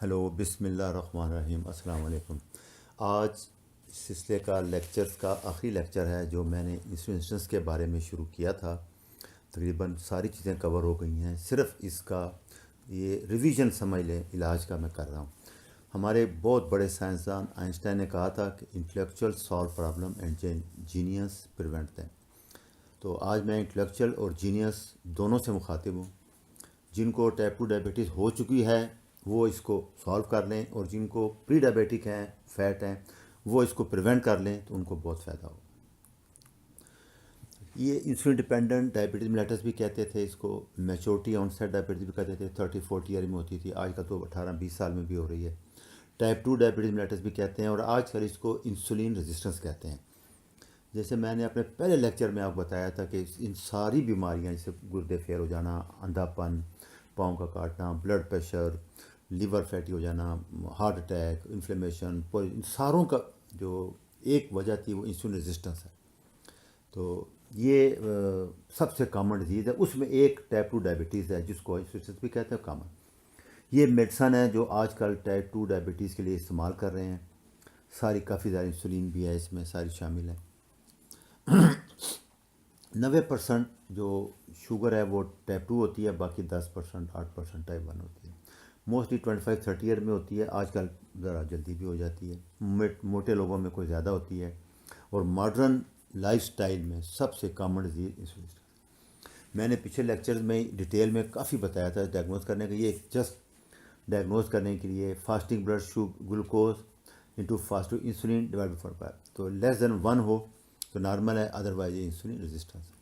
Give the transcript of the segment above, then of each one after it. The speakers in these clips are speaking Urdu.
ہیلو، بسم اللہ الرحمن الرحیم، السلام علیکم۔ آج اس سلسلے کا لیکچرز کا آخری لیکچر ہے جو میں نے انسٹنس کے بارے میں شروع کیا تھا۔ تقریباً ساری چیزیں کور ہو گئی ہیں، صرف اس کا یہ ریویژن سمجھ لیں علاج کا میں کر رہا ہوں۔ ہمارے بہت بڑے سائنسدان آئنسٹائن نے کہا تھا کہ intellectual solve problem and genius prevent them. تو آج میں انٹلیکچوئل اور جینیس دونوں سے مخاطب ہوں۔ جن کو ٹائپ 2 ڈائبٹیز ہو چکی ہے وہ اس کو سالو کر لیں، اور جن کو پری ڈائبیٹک ہیں، فیٹ ہیں، وہ اس کو پریونٹ کر لیں تو ان کو بہت فائدہ ہو۔ یہ انسولین ڈپینڈنٹ ڈائبٹیز میلیٹس بھی کہتے تھے، اس کو میچورٹی آن سیٹ ڈائبٹیز بھی کہتے تھے، 30-40 ایئر میں ہوتی تھی، آج کل تو 18-20 سال میں بھی ہو رہی ہے۔ ٹائپ 2 ڈائبٹیز میلیٹس بھی کہتے ہیں، اور آج کل اس کو انسولین ریزسٹنس کہتے ہیں۔ جیسے میں نے اپنے پہلے لیکچر میں آپ کو بتایا تھا کہ ان ساری بیماریاں جیسے گردے فیل ہو جانا، اندھا پن، پاؤں کا کاٹنا، بلڈ پریشر، لیور فیٹی ہو جانا، ہارٹ اٹیک، انفلیمیشن، ان ساروں کا جو ایک وجہ تھی وہ انسولین ریزسٹنس ہے۔ تو یہ سب سے کامن ڈیزیز ہے، اس میں ایک ٹائپ 2 ڈائبٹیز ہے جس کو انسولین بھی کہتے ہیں کامن۔ یہ میڈیسن ہے جو آج کل ٹائپ 2 ڈائبٹیز کے لیے استعمال کر رہے ہیں، ساری کافی زیادہ انسولین بھی ہے اس میں، ساری شامل ہیں۔ 90% جو شوگر ہے وہ ٹائپ 2 ہوتی ہے، باقی 10%، 8% ٹائپ 1 ہوتی ہے۔ موسٹلی 25-30 ایئر میں ہوتی ہے، آج کل ذرا جلدی بھی ہو جاتی ہے، موٹے لوگوں میں کوئی زیادہ ہوتی ہے، اور ماڈرن لائف سٹائل میں سب سے کامن ڈیزیز انسولین۔ میں نے پچھلے لیکچرز میں ڈیٹیل میں کافی بتایا تھا ڈائگنوز کرنے کے لیے، جسٹ ڈائگنوز کرنے کے لیے fasting blood glucose into fasting insulin divide by 4 تو لیس دین 1 ہو تو نارمل ہے، ادروائز یہ انسولین ریزسٹنس ہے۔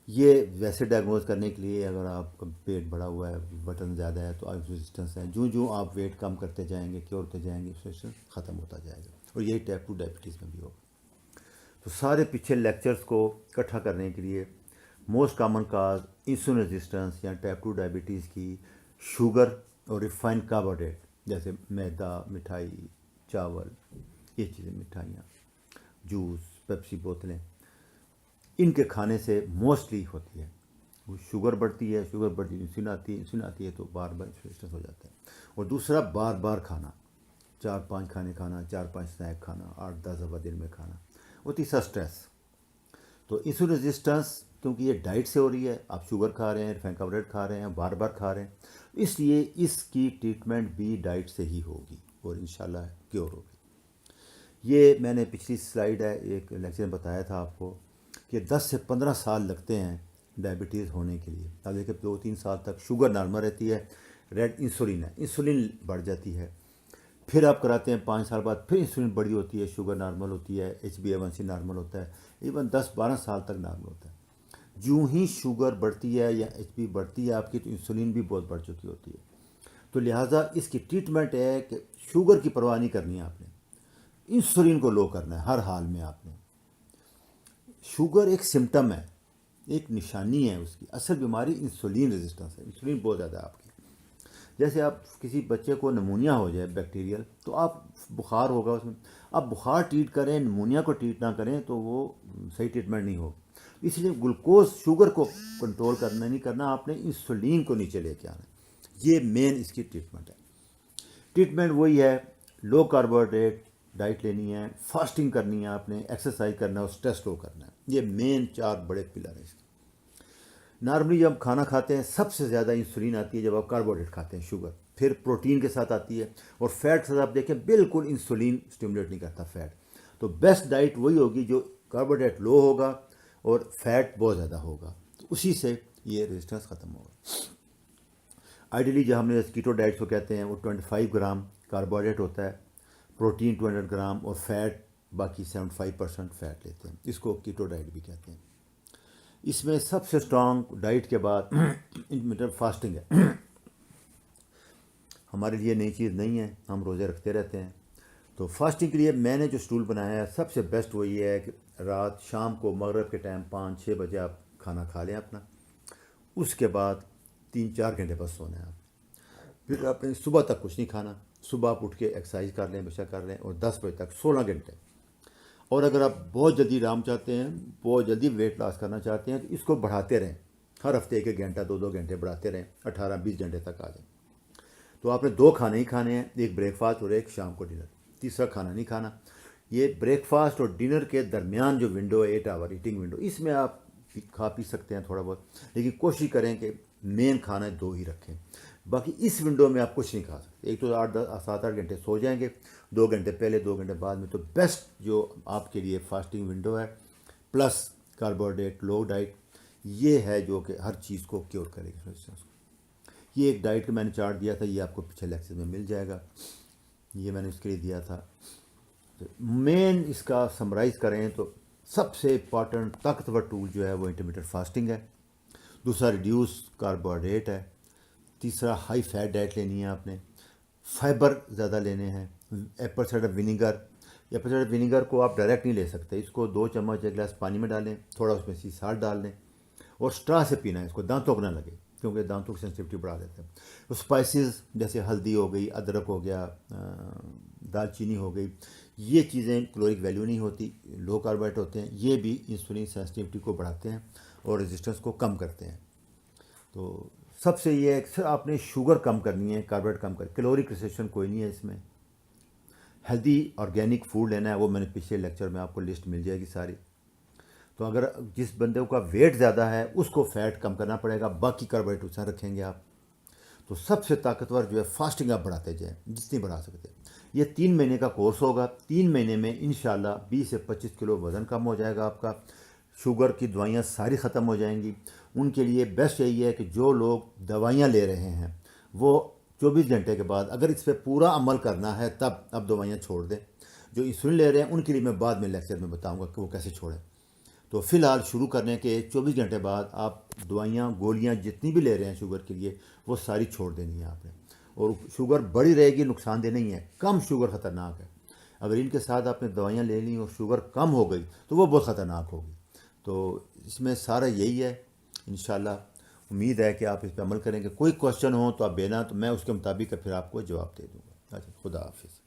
یہ ویسے ڈائگنوز کرنے کے لیے اگر آپ کا پیٹ بڑا ہوا ہے، بٹن زیادہ ہے تو آپ ریزسٹنس ہے، جو آپ ویٹ کم کرتے جائیں گے، کیور ہوتے جائیں گے، ریزسٹنس ختم ہوتا جائے گا، اور یہی ٹائپ 2 ڈائبٹیز میں بھی ہوگا۔ تو سارے پچھلے لیکچرز کو اکٹھا کرنے کے لیے most common cause insulin resistance یا ٹائپ 2 ڈائبٹیز کی شوگر اور ریفائنڈ کاربوہائیڈریٹ، جیسے میدا، مٹھائی، چاول، یہ چیزیں، مٹھائیاں، جوس، پیپسی بوتلیں، ان کے کھانے سے موسٹلی ہوتی ہے۔ وہ شوگر بڑھتی ہے، انسولین آتی ہے تو بار بار ریزسٹنس ہو جاتا ہے۔ اور دوسرا بار بار کھانا، 4-5 کھانے کھانا، 4-5 اسنیک کھانا، 8-10 دفعہ دن میں کھانا، اور تیسرا اسٹریس۔ تو انسولین ریزسٹنس کیونکہ یہ ڈائٹ سے ہو رہی ہے، آپ شوگر کھا رہے ہیں، ریفائنڈ کاربوہائیڈریٹ کھا رہے ہیں، بار بار کھا رہے ہیں، اس لیے اس کی ٹریٹمنٹ بھی ڈائٹ سے ہی ہوگی اور انشاءاللہ کیور ہوگی۔ یہ میں نے پچھلی سلائیڈ ہے ایک لیکچر میں بتایا تھا آپ کو کہ 10 سے 15 سال لگتے ہیں ڈائبٹیز ہونے کے لیے۔ اب دیکھیں 2-3 سال تک شوگر نارمل رہتی ہے، ریڈ انسولین ہے، انسولین بڑھ جاتی ہے، پھر آپ کراتے ہیں 5 سال بعد پھر انسولین بڑی ہوتی ہے، شوگر نارمل ہوتی ہے، HbA1c نارمل ہوتا ہے، ایون 10-12 سال تک نارمل ہوتا ہے۔ جو ہی شوگر بڑھتی ہے یا HB بڑھتی ہے آپ کی تو انسولین بھی بہت بڑھ چکی ہوتی ہے۔ تو لہٰذا اس کی ٹریٹمنٹ ہے کہ شوگر کی پرواہ نہیں کرنی ہے آپ نے، انسولین کو لو کرنا ہے ہر حال میں آپ نے۔ شوگر ایک سمٹم ہے، ایک نشانی ہے اس کی، اصل بیماری انسولین ریزسٹنس ہے، انسولین بہت زیادہ ہے آپ کی۔ جیسے آپ کسی بچے کو نمونیا ہو جائے بیکٹیریل تو آپ بخار ہوگا اس میں، آپ بخار ٹریٹ کریں، نمونیا کو ٹریٹ نہ کریں تو وہ صحیح ٹریٹمنٹ نہیں ہوگی۔ اس لیے گلوکوز شوگر کو کنٹرول کرنا نہیں کرنا، آپ نے انسولین کو نیچے لے کے آنا ہے، یہ مین اس کی ٹریٹمنٹ ہے۔ ٹریٹمنٹ وہی ہے، لو کاربوہائیڈریٹ ڈائٹ لینی ہے، فاسٹنگ کرنی ہے آپ نے، ایکسرسائز کرنا ہے اور اسٹریس لو کرنا ہے، یہ مین 4 بڑے پلر ہیں اس کے۔ نارملی جب کھانا کھاتے ہیں سب سے زیادہ انسولین آتی ہے جب آپ کاربوہائیڈریٹ کھاتے ہیں، شوگر، پھر پروٹین کے ساتھ آتی ہے، اور فیٹ کے ساتھ آپ دیکھیں بالکل انسولین اسٹیمولیٹ نہیں کرتا فیٹ۔ تو بیسٹ ڈائٹ وہی ہوگی جو کاربوہائیڈریٹ لو ہوگا اور فیٹ بہت زیادہ ہوگا، تو اسی سے یہ ریزسٹنس ختم ہوگا۔ آئیڈیلی جو ہم نے کیٹو ڈائٹ کو کہتے ہیں وہ 25 گرام کاربوہائیڈریٹ ہوتا ہے، پروٹین 200 گرام، اور فیٹ باقی 75% فیٹ لیتے ہیں، اس کو کیٹو ڈائٹ بھی کہتے ہیں۔ اس میں سب سے اسٹرانگ ڈائٹ کے بعد انٹرمیٹنٹ فاسٹنگ ہے، ہمارے لیے نئی چیز نہیں ہے، ہم روزے رکھتے رہتے ہیں۔ تو فاسٹنگ کے لیے میں نے جو اسٹول بنایا ہے سب سے بیسٹ وہ یہ ہے کہ رات شام کو مغرب کے ٹائم 5-6 بجے آپ کھانا کھا لیں اپنا، اس کے بعد 3-4 گھنٹے بس سونا ہے آپ، پھر آپ نے صبح تک کچھ نہیں کھانا، صبح آپ اٹھ کے ایکسرسائز کر لیں، بے کر لیں، اور 10 بجے تک 16 گھنٹے۔ اور اگر آپ بہت جلدی آرام چاہتے ہیں، بہت جلدی ویٹ لاس کرنا چاہتے ہیں تو اس کو بڑھاتے رہیں، ہر ہفتے 1 گھنٹہ 2 گھنٹے بڑھاتے رہیں، 18-20 گھنٹے تک آ جائیں۔ تو آپ نے 2 کھانے ہی کھانے ہیں، ایک بریک فاسٹ اور ایک شام کو ڈنر، تیسرا کھانا نہیں کھانا۔ یہ بریک فاسٹ اور ڈنر کے درمیان جو ونڈو ہے 8 آور ایٹنگ ونڈو، اس میں آپ کھا پی سکتے ہیں تھوڑا بہت، لیکن کوشش کریں کہ مین کھانا 2 ہی رکھیں۔ باقی اس ونڈو میں آپ کچھ نہیں کھا سکتے۔ ایک تو 7-8 گھنٹے سو جائیں گے، 2 گھنٹے پہلے 2 گھنٹے بعد میں، تو بیسٹ جو آپ کے لیے فاسٹنگ ونڈو ہے پلس کاربوہائیڈریٹ لو ڈائٹ، یہ ہے جو کہ ہر چیز کو کیور کرے گی ریزسٹنس کو۔ یہ ایک ڈائٹ کا میں نے چارٹ دیا تھا، یہ آپ کو پیچھے لیکچر میں مل جائے گا، یہ میں نے اس کے لیے دیا تھا۔ مین اس کا سمرائز کریں تو سب سے امپارٹنٹ طاقتور ٹول جو ہے وہ انٹرمیٹنٹ فاسٹنگ ہے، دوسرا ریڈیوس کاربوہائیڈریٹ ہے، تیسرا ہائی فیٹ ڈائٹ لینی ہے آپ نے، فائبر زیادہ لینے ہیں، apple cider vinegar. Apple cider vinegar کو آپ ڈائریکٹ نہیں لے سکتے، اس کو 2 چمچ 1 گلاس پانی میں ڈالیں، تھوڑا اس میں سی سالٹ ڈال دیں اور اسٹرا سے پینا ہے، اس کو دانتوں کو نہ لگے کیونکہ دانتوں کی سینسٹیوٹی بڑھا دیتے ہیں۔ اسپائسیز جیسے ہلدی ہو گئی، ادرک ہو گیا، دال چینی ہو گئی، یہ چیزیں کلورک ویلیو نہیں ہوتی، لو کاربوہائیڈریٹ ہوتے ہیں، یہ بھی انسولین سینسٹیوٹی کو بڑھاتے ہیں اور ریزسٹنس کو کم کرتے ہیں۔ تو سب سے یہ ہے کہ آپ نے شوگر کم کرنی ہے، کاربوہائیڈریٹ کم کر، کیلورک ریسٹرکشن کوئی نہیں ہے اس میں۔ ہیلدی آرگینک فوڈ لینا ہے، وہ میں نے پچھلے لیکچر میں آپ کو لسٹ مل جائے گی ساری۔ تو اگر جس بندے کا ویٹ زیادہ ہے اس کو فیٹ کم کرنا پڑے گا، باقی کاربوہائیڈریٹ اسے رکھیں گے آپ۔ تو سب سے طاقتور جو ہے فاسٹنگ آپ بڑھاتے جائیں جتنی بڑھا سکتے۔ یہ 3 مہینے کا کورس ہوگا، 3 مہینے میں انشاءاللہ 20 سے 25 کلو وزن کم ہو جائے گا آپ کا، شوگر کی دوائیاں ساری ختم ہو جائیں گی۔ ان کے لیے بیسٹ یہی ہے کہ جو لوگ دوائیاں لے رہے ہیں وہ 24 گھنٹے کے بعد اگر اس پہ پورا عمل کرنا ہے تب اب دوائیاں چھوڑ دیں۔ جو انسولین لے رہے ہیں ان کے لیے میں بعد میں لیکچر میں بتاؤں گا کہ وہ کیسے چھوڑیں۔ تو فی الحال شروع کرنے کے 24 گھنٹے بعد آپ دوائیاں گولیاں جتنی بھی لے رہے ہیں شوگر کے لیے وہ ساری چھوڑ دینی ہے آپ نے۔ اور شوگر بڑی رہے گی نقصان دہ نہیں ہے، کم شوگر خطرناک ہے۔ اگر ان کے ساتھ آپ نے دوائیاں لے لیں اور شوگر کم ہو گئی تو وہ بہت خطرناک ہوگی۔ تو اس میں سارا یہی ہے، انشاءاللہ امید ہے کہ آپ اس پہ عمل کریں گے۔ کوئی کوشچن ہو تو آپ بینا، تو میں اس کے مطابق پھر آپ کو جواب دے دوں گا۔ اچھا، خدا حافظ۔